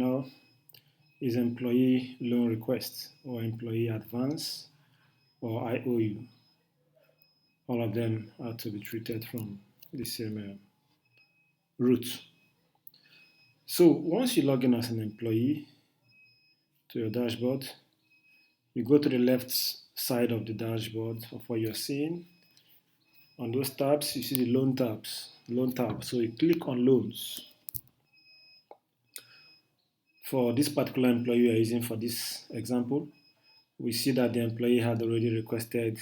Now is employee loan request or employee advance or IOU. All of them are to be treated from the same route. So once you log in as an employee to your dashboard, you go to the left side of the dashboard of what you're seeing. On those tabs, you see the loan tab. So you click on loans. For this particular employee we are using for this example, we see that the employee had already requested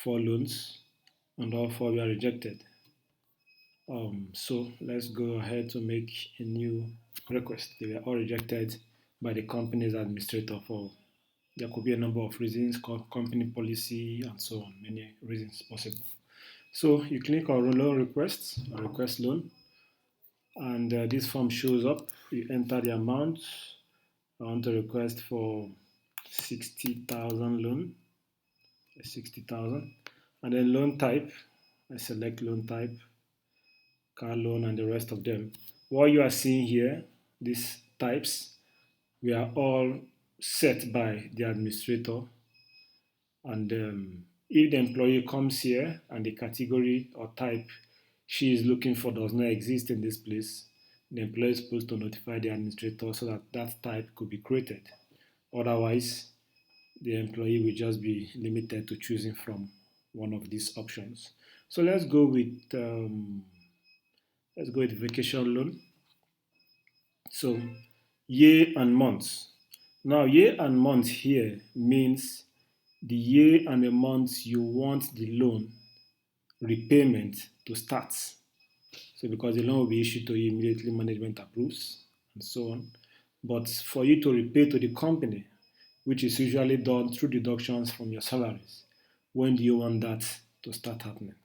4 loans and all 4 were rejected. So let's go ahead to make a new request. They were all rejected by the company's administrator for there could be a number of reasons, company policy and so on, many reasons possible. So you click on loan request or request loan, and this form shows up. You enter the amount. I want to request for 60,000 loan, 60,000, and then loan type. I select loan type, car loan, and the rest of them. What you are seeing here, these types, we are all set by the administrator, and if the employee comes here and the category or type she is looking for does not exist in this place, the employee is supposed to notify the administrator so that that type could be created. Otherwise, the employee will just be limited to choosing from one of these options. So let's go with vacation loan. So year and months. Now year and months here means the year and the months you want the loan repayment to start. So because the loan will be issued to you immediately, management approves and so on. But for you to repay to the company, which is usually done through deductions from your salaries, when do you want that to start happening?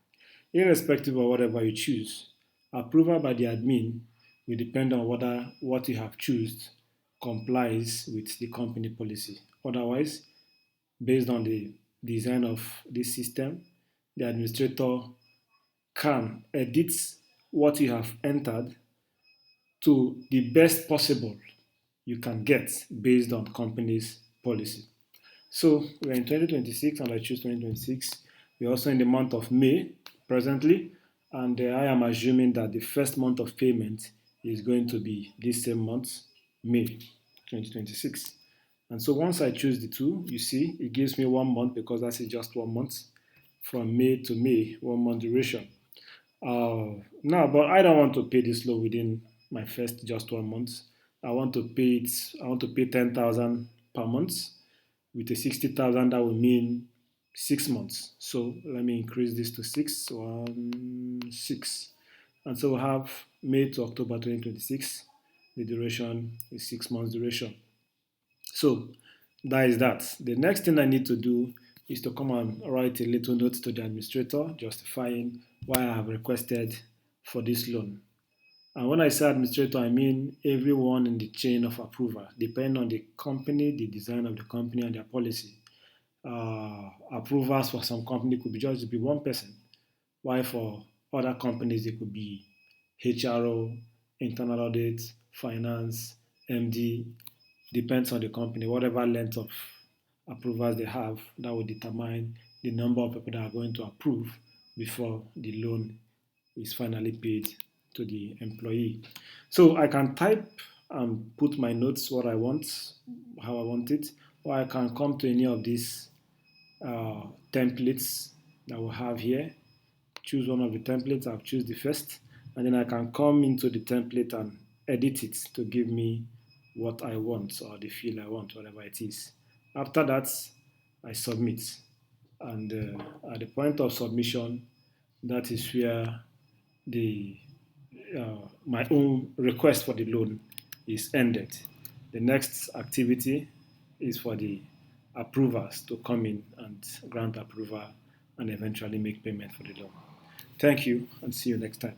Irrespective of whatever you choose, approval by the admin will depend on whether what you have chosen complies with the company policy. Otherwise, based on the design of this system, the administrator can edit what you have entered to the best possible you can get based on company's policy. So we're in 2026 and I choose 2026. We're also in the month of May presently, and I am assuming that the first month of payment is going to be this same month, May 2026. And so once I choose the two, you see it gives me 1 month because that's just 1 month from May to May, 1 month duration. Now, but I don't want to pay this loan within my first just 1 month. I want to pay 10,000 per month. With a 60,000, that will mean 6 months. So let me increase this to 6, 6. And so we'll have May to October 2026. The duration is 6 months duration. So that is that. The next thing I need to do is to come and write a little note to the administrator justifying why I have requested for this loan. And when I say administrator, I mean everyone in the chain of approval, depending on the company, the design of the company, and their policy. Approvals for some company could be just be one person, while for other companies it could be HRO, internal audit, finance, MD. Depends on the company. Whatever length of approvals they have, that will determine the number of people that are going to approve before the loan is finally paid to the employee. So I can type and put my notes what I want, how I want it, or I can come to any of these templates that we have here, choose one of the templates. I'll choose the first, and then I can come into the template and edit it to give me what I want or the field I want, whatever it is. After that, I submit, and at the point of submission, that is where the my own request for the loan is ended. The next activity is for the approvers to come in and grant approval and eventually make payment for the loan. Thank you and see you next time.